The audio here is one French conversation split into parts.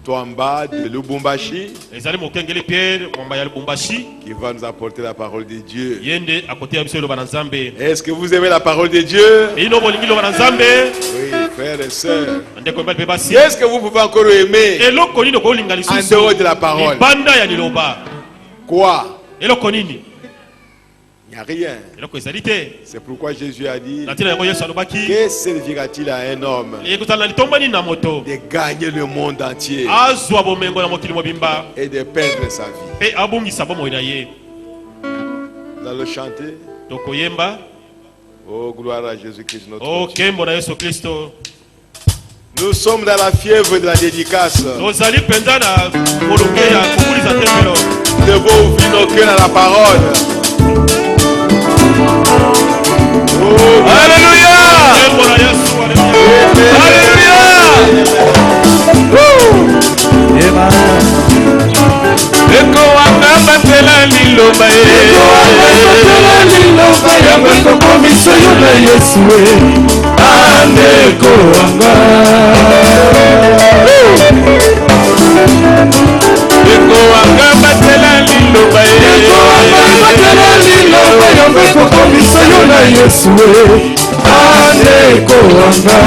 Twamba de Lubumbashi qui va nous apporter la parole de Dieu. Est-ce que vous aimez la parole de Dieu? Oui, frères et sœurs. Est-ce que vous pouvez encore aimer en dehors de la parole? Quoi? Il n'y a rien. C'est pourquoi Jésus a dit: que servira-t-il à un homme de gagner le monde entier et de perdre sa vie? Nous allons chanter. Oh, gloire à Jésus-Christ notre Dieu. Nous sommes dans la fièvre de la dédicace. Nous devons ouvrir nos cœurs à la parole. Oh, alléluia! Alléluia! Eko wanga batela liloba yango tokomisa yo na Yesu andeko wanga. Eko wanga batela liloba yango tokomisa yo na Yesu andeko wanga.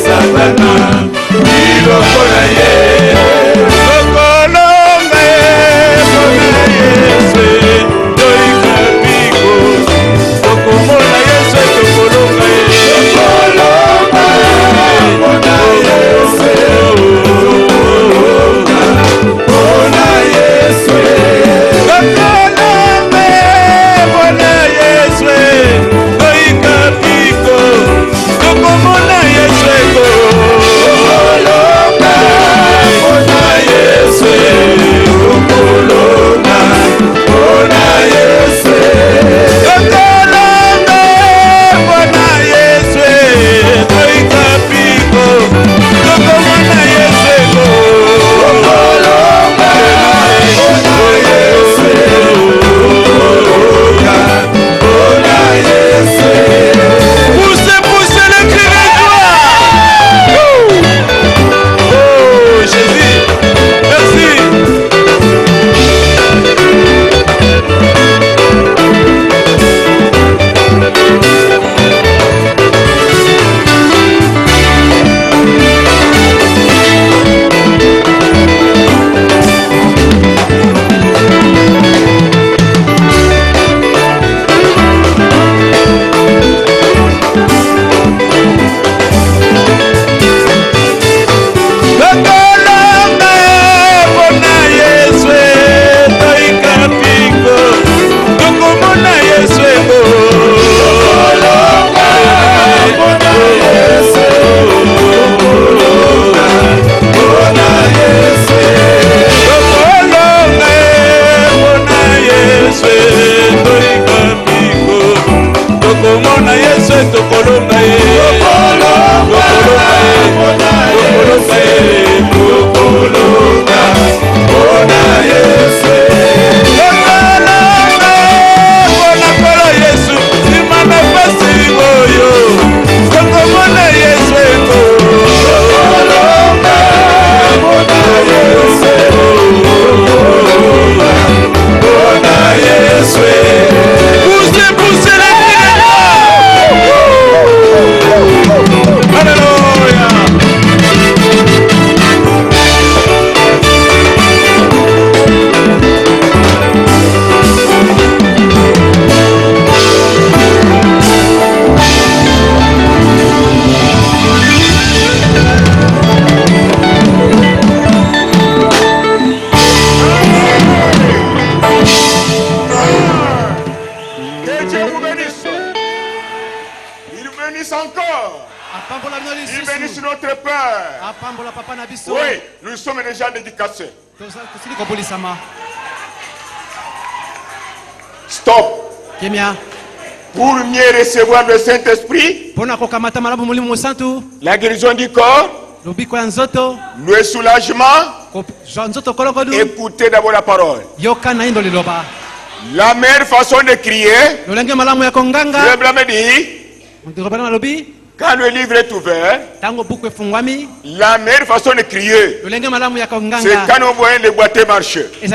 Satana, Il bénisse notre Père. Oui, nous sommes déjà dédicacés. Stop. Pour mieux recevoir le Saint-Esprit, la guérison du corps, le soulagement, écoutez d'abord la parole. La meilleure façon de crier, le blâme dit, quand le livre est ouvert, la meilleure façon de crier, c'est quand on voit les boiteux marcher. Les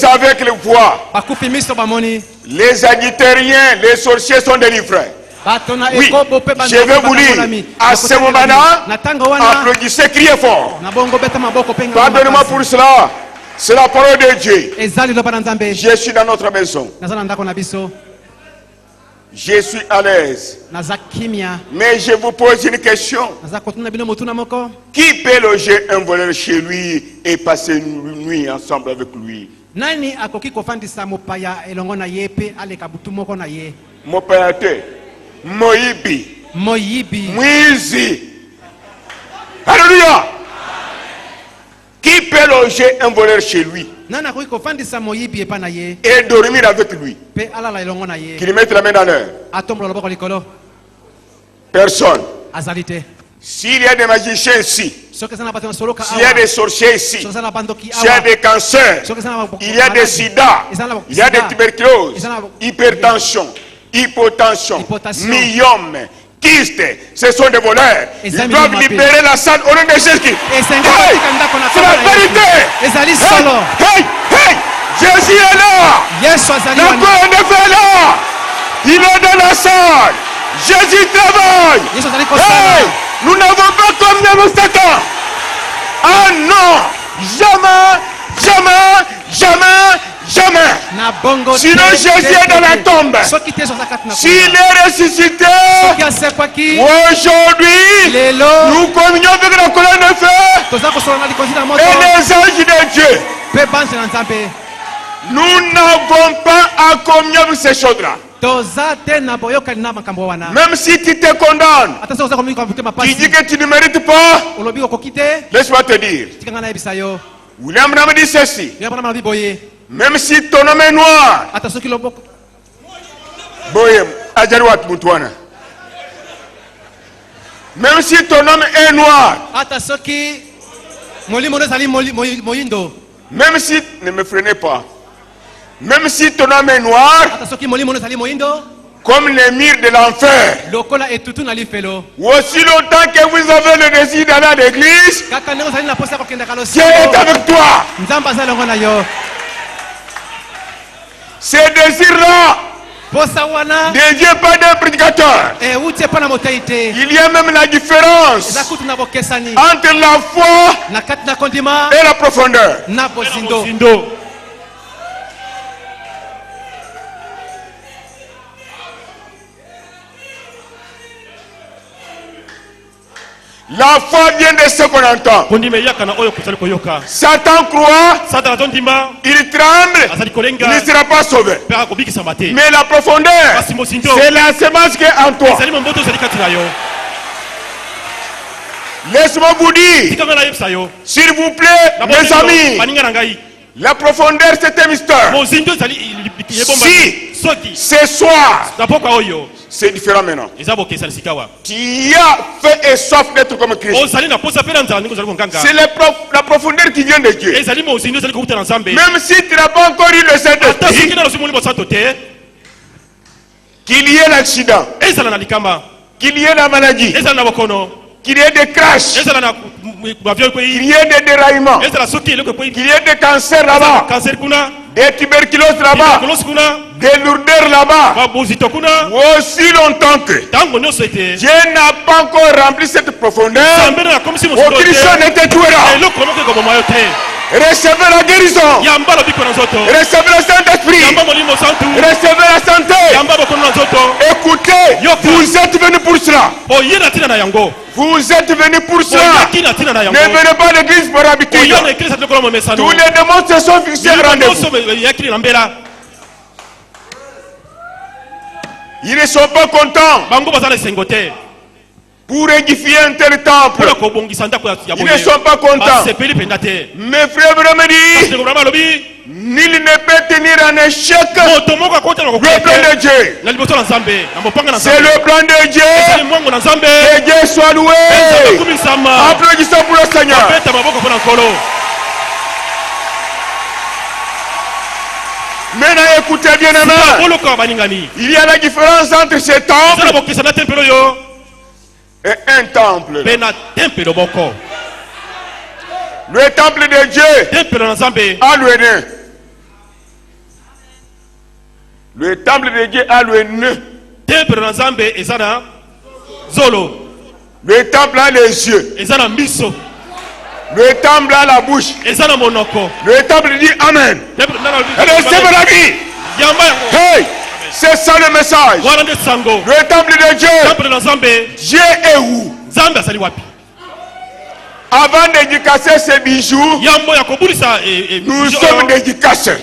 aveugles voient. Les agitériens, les sorciers sont délivrés. Oui, je vais vous lire. À ce moment-là, applaudissez, criez fort. Pardonnez-moi pour cela. C'est la parole de Dieu. Je suis dans notre maison. Je suis à l'aise. Mais je vous pose une question. Qui peut loger un voleur chez lui et passer une nuit ensemble avec lui? Mopaya te. Moyibi. Mwizi. Alléluia. Qui peut loger un voleur chez lui et dormir avec lui? Qu'il mette la main dans l'air. Personne. S'il y a des magiciens ici, s'il y a des sorciers ici, s'il y a des cancers, il y a des sida, il y a des tuberculoses, hypertension, hypotension, myome, kyste, ce sont des voleurs. Ils doivent libérer la salle au nom de Jésus. C'est la vérité. Hey, Jésus est là. La couronne est là. Il est dans la salle. Jésus travaille. Hey, nous n'avons pas comme nous Satan. Ah non, jamais. Sinon Jésus est dans la tombe. S'il est ressuscité, aujourd'hui, nous communions avec la colonne de feu et les anges de Dieu. Nous n'avons pas à communier avec ces choses-là. Même si tu te condamnes, tu dis que tu ne mérites pas, laisse-moi te dire. William Branham dit ceci. Même si ton nom est noir, même si ton nom est noir, même si, ne me freinez pas, même si ton nom est noir, comme les murs de l'enfer, aussi longtemps que vous avez le désir d'aller à l'église, Dieu est avec toi. Ces désirs-là ne viennent pas d'un prédicateur. Il y a même la différence entre la foi et la profondeur. La foi vient de ce qu'on entend. Satan croit, il tremble, il ne sera pas sauvé. Mais la profondeur, c'est la semence qui est en toi. Laisse-moi vous dire, s'il vous plaît, mes amis, la profondeur c'est un mystère. Si ce soir, c'est différent maintenant. Tu as fait et soif d'être comme Christ. C'est la profondeur qui vient de Dieu. Même si tu n'as pas encore eu le Saint-Esprit, qu'il y ait l'accident, qu'il y ait la maladie, qu'il y ait des crashs, qu'il y ait des déraillements, qu'il y ait des cancers là-bas, des tuberculoses là-bas, des lourdeurs là-bas, aussi longtemps que Dieu n'a pas encore rempli cette profondeur, aucune chose n'était tuera. Recevez la guérison, recevez le Saint-Esprit, recevez la santé. Écoutez, vous êtes venus pour cela. Vous êtes venus pour cela. Ne venez pas à l'église pour habitude. Tous les démons se sont fixés rendez-vous. Ils ne sont pas contents pour édifier un tel temple. Ils ne sont pas contents. Mes frères vraiment disent, nul ne peut tenir en échec le plan de Dieu. C'est le plan de Dieu. Que Dieu soit loué. Applaudissons pour le Seigneur. Maintenant écoutez bien aimé. Il y a la différence entre ce temple et un temple. Le temple de Dieu a le nez. Le temple de Dieu a le nez. Le temple a les yeux. Le temple a la bouche. Le temple dit Amen. Hey, c'est ça le message. Le temple de Dieu. Dieu est où? Avant d'éduquer ces bijoux, nous sommes dédicacés.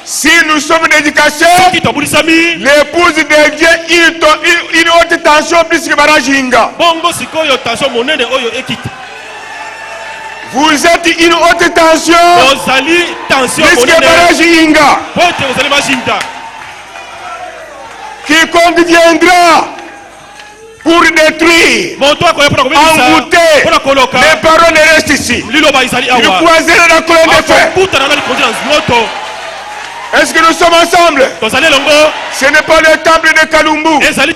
Si nous sommes dédicacés, l'épouse de Dieu, une haute tension plus que Barajinga. Vous êtes une haute tension plus que Barajinga. Quiconque viendra pour détruire, envoûter, les paroles restent ici. Il croiserait la colonne de fer. Est-ce que nous sommes ensemble? Ce n'est pas le temple de Kalumbu. Ce n'est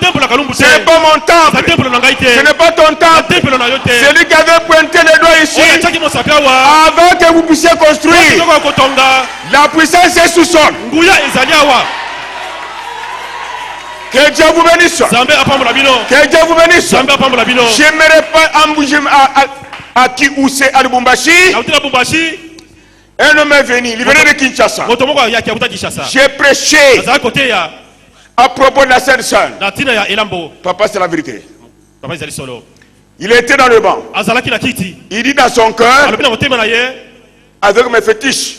pas mon temple. Ce n'est pas ton temple. C'est lui qui avait pointé les doigts ici. Avant que vous puissiez construire, la puissance est sous sol. Que Dieu vous bénisse. Que Dieu vous bénisse. J'aimerais pas embouger à Kioussé à Lubumbashi. Un homme est venu, il venait de Kinshasa. J'ai prêché à propos de la Sainte Seine. Papa, c'est la vérité. Il était dans le banc. Il dit dans son cœur, avec mes fétiches,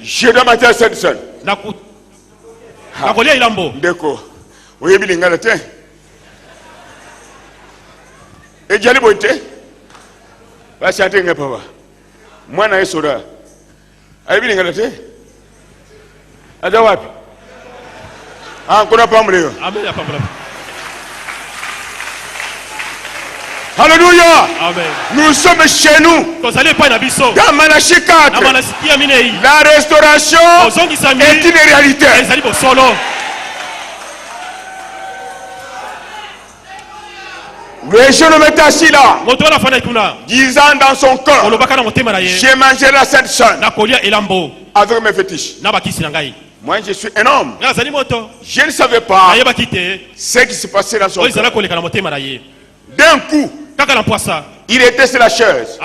je dois mater la Sainte Seine. D'accord. Oui, il y a un et Djali Boite. Va chanter un papa. Moi, je suis là. Ayi bi ngalate ada wapi kuna pamleo amen ya pamla. Alléluia. Amen. Nous sommes chez nous dans Malachie 4. La restauration est une réalité. Le jeune homme est assis là, disant dans son cœur, j'ai mangé la Sainte Seine avec mes fétiches. Moi je suis un homme. Je ne savais pas ce qui se passait dans son cœur. D'un coup, il était sur la chaise.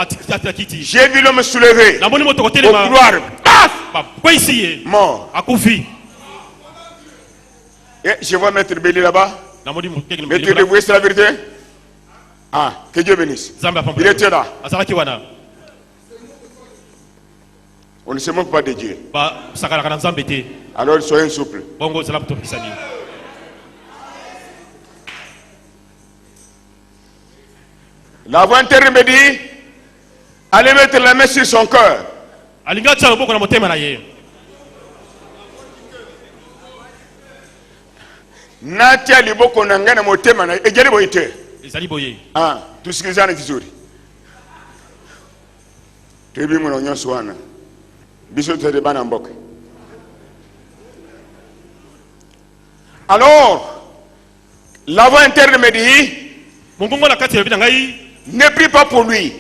J'ai vu l'homme se lever au couloir. Mort. Et je vois Maître Béli là-bas. Maître Béli, c'est la vérité. Ah, que Dieu bénisse. Il était là. On ne se moque pas de Dieu. Alors soyez souple. La voix interne me dit, allez mettre la main sur son cœur. Natia liboko nangana motema na ejali boite. Ah, tusikilizane vizuri. Tebi mwana nyonso wana. Biso tete bana mboka. Alors, la voix interne me dit, ne prie pas pour lui.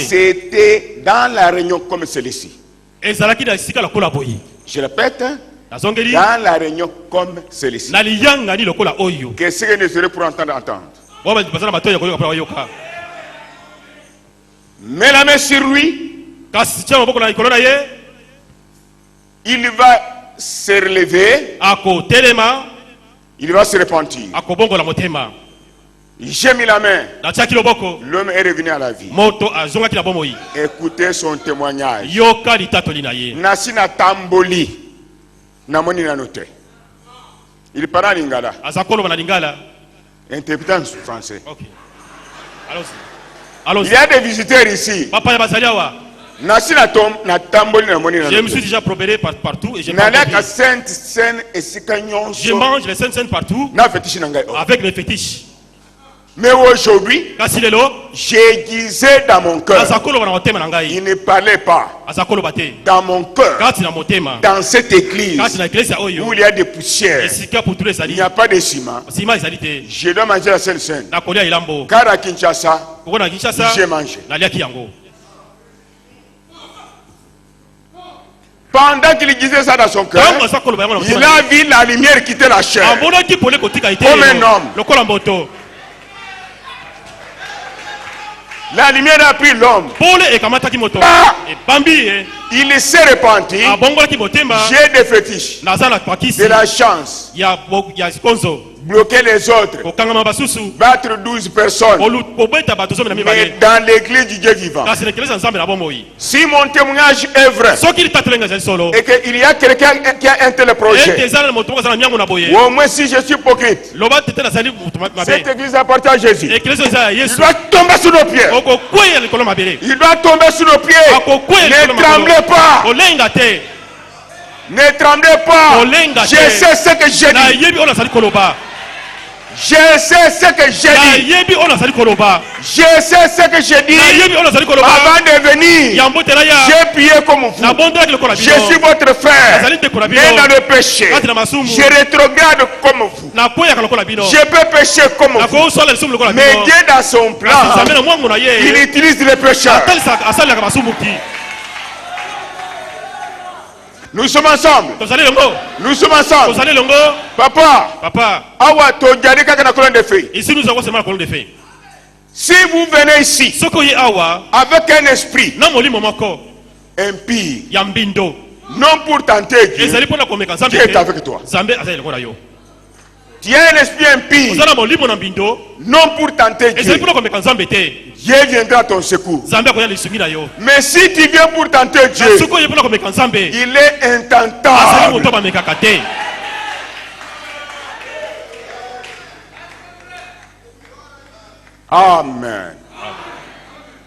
C'était dans la réunion comme celle-ci. Je répète, dans la réunion comme celle-ci. Qu'est-ce que ne serait pour entendre? Mets la main sur lui. Il va se relever. Il va se repentir. J'ai mis la main. L'homme est revenu à la vie. Écoutez son témoignage. Nasina tamboli. Namoni nanote. Il parle en lingala. Interprétant en français. Okay. Il y a des visiteurs ici. Je me suis déjà probéré partout et je mange les saintes partout avec les fétiches. Mais aujourd'hui, j'ai disais dans mon cœur, il ne parlait pas. Dans mon cœur, dans cette église où il y a des poussières, il n'y a pas de ciment, je dois manger la Sainte Seine. Car à Kinshasa, j'ai mangé. Pendant qu'il disait ça dans son cœur, il a vu la lumière quitter la chair. Comme un homme. La lumière a pris l'homme. Il s'est repenti. J'ai des fétiches. De la chance. Bloquer les autres. Battre 12 personnes. Mais dans l'église du Dieu vivant. Si mon témoignage est vrai et qu'il y a quelqu'un qui a un tel projet, ou au moins si je suis hypocrite, cette église appartient à Jésus. Il doit tomber sous nos pieds. Il doit tomber sous nos pieds. Ne tremblez pas. Ne tremblez pas. Je sais ce que j'ai dit. Je sais ce que j'ai dit. Je sais ce que j'ai dit. Avant de venir, j'ai prié comme vous. Je suis votre frère. Né dans le péché. Je rétrograde comme vous. Je peux pécher comme vous. Mais Dieu dans son plan, il utilise les pécheurs. Nous sommes ensemble. Nous sommes ensemble. Papa. Ici nous avons seulement la colonne de feu. Si vous venez ici avec un esprit impie, non pour tenter Dieu, Dieu est avec toi. Tu as un esprit impie, non pour tenter Dieu, Dieu viendra à ton secours. Mais si tu viens pour tenter Dieu, il est intentable. Amen.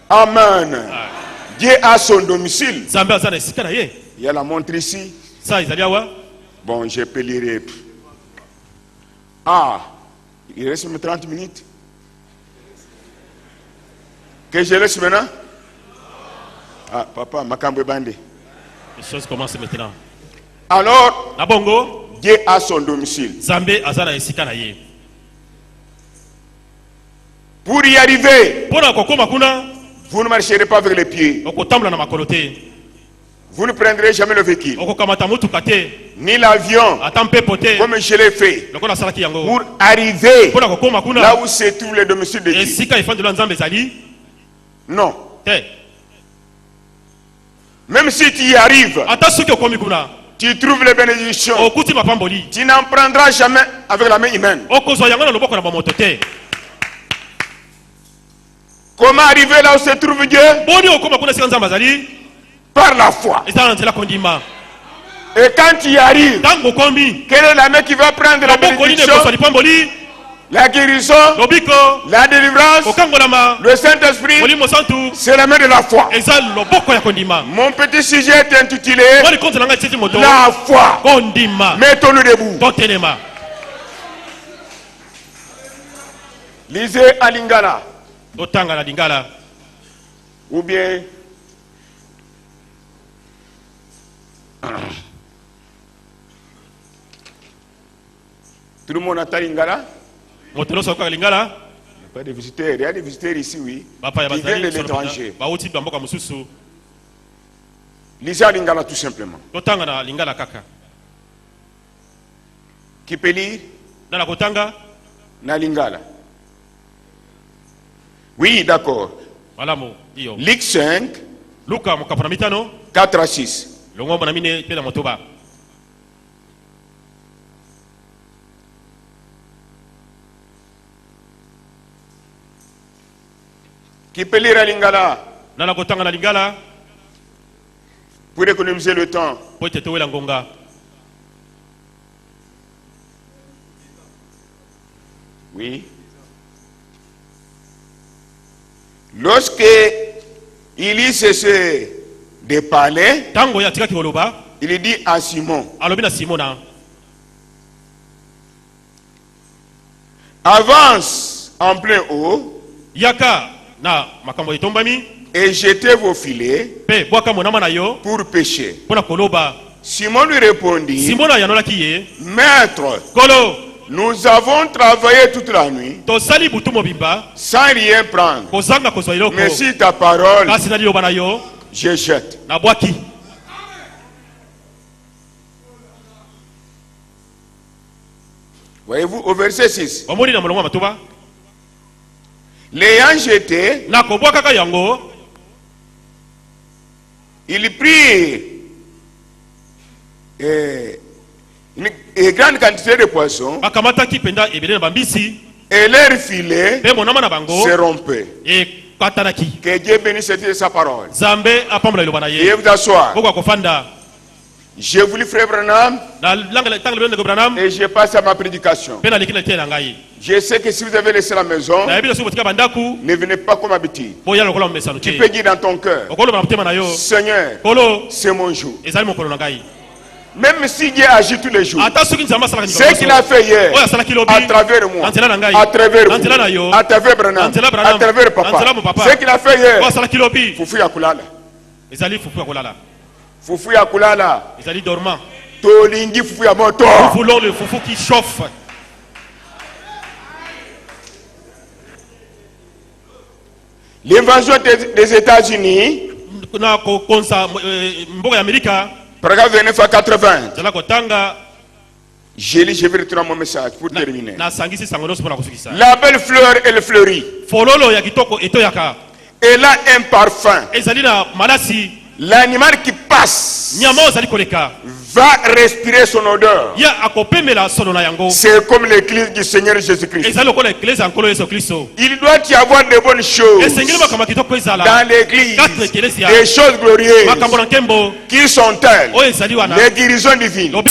Amen. Dieu a son domicile. Il y a la montre ici. Bon, je peux lire. Il reste 30 minutes. Que je laisse maintenant? Papa, Makambe Bande. Les choses commencent maintenant. Alors, Dieu a son domicile. Pour y arriver, vous ne marcherez pas avec les pieds. Vous ne prendrez jamais le véhicule, ni l'avion, comme je l'ai fait. Pour arriver là où se trouve le domicile de Dieu. Non. Même si tu y arrives, tu trouves les bénédictions. Tu n'en prendras jamais avec la main humaine. Comment arriver là où se trouve Dieu? Par la foi. Et quand tu y arrives, quelle est la main qui va prendre la bénédiction? La guérison, la délivrance, le Saint-Esprit, c'est la main de la foi. Mon petit sujet est intitulé La foi. Mettons-nous debout. Lisez à Lingala. Ou bien tout le monde attend Lingala? Il n'y a pas de visiteurs. Il y a des visiteurs ici, oui. Qui viennent de l'étranger. Lisez à Lingala tout simplement. Qui peut lire? Na Lingala. Oui, d'accord. Luc 5, 4 à 6. Qui peut lire à Lingala? Nana kotanga na Lingala. Pour économiser le temps. Po tetewe la ngonga. Oui. Lorsque il y cessé de parler, tango ya tika koloba, il dit à Simon. Alobi na Simona. Avance en plein eau. Yaka na makambo etombami. Et jetez vos filets pe boaka monama na yo pour pêcher. Pona koloba. Simon lui répondit. Simona yanola kiye. Maître. Kolo. Nous avons travaillé toute la nuit tosali butu mobimba sans rien prendre. Kozanga kozwa iloko. Mais si ta parole, kasi na liloba na yo, je jette. Na boaki. Voyez-vous au verset 6. Omoni na molongo matuba. L'ayant jeté, na ko boaka ka yango, il prit une grande quantité de poissons. Akamataki penda ebele na bambisi. Et leur filet se rompait. Et katanaki. Que Dieu bénisse sa parole. Zambe apamla ilobana na ye. Veuillez vous asseoir. Boko kofanda. J'ai voulu frère Branham. Et je passe à ma prédication. Je sais que si vous avez laissé la maison, ne venez pas comme habitude. Tu peux dire dans ton cœur, Seigneur, c'est mon jour. Même si Dieu agit tous les jours, ce qu'il a fait hier, à travers moi, à travers vous, à travers Branham, à travers papa, ce qu'il a fait hier, Fufu Yakulala. Fufu Yakulala. Ils allaient dormant. Tolingi Fufu Yamoto. Nous voulons le Fufu qui chauffe. L'invasion des États-Unis. Paragraphe 29 à 80. Je vais retourner mon message pour terminer. La belle fleur, elle fleurit. Elle a un parfum. L'animal qui passe va respirer son odeur. C'est comme l'église du Seigneur Jésus-Christ. Il doit y avoir de bonnes choses dans l'église, des choses glorieuses. Qui sont-elles? Les guérisons divines,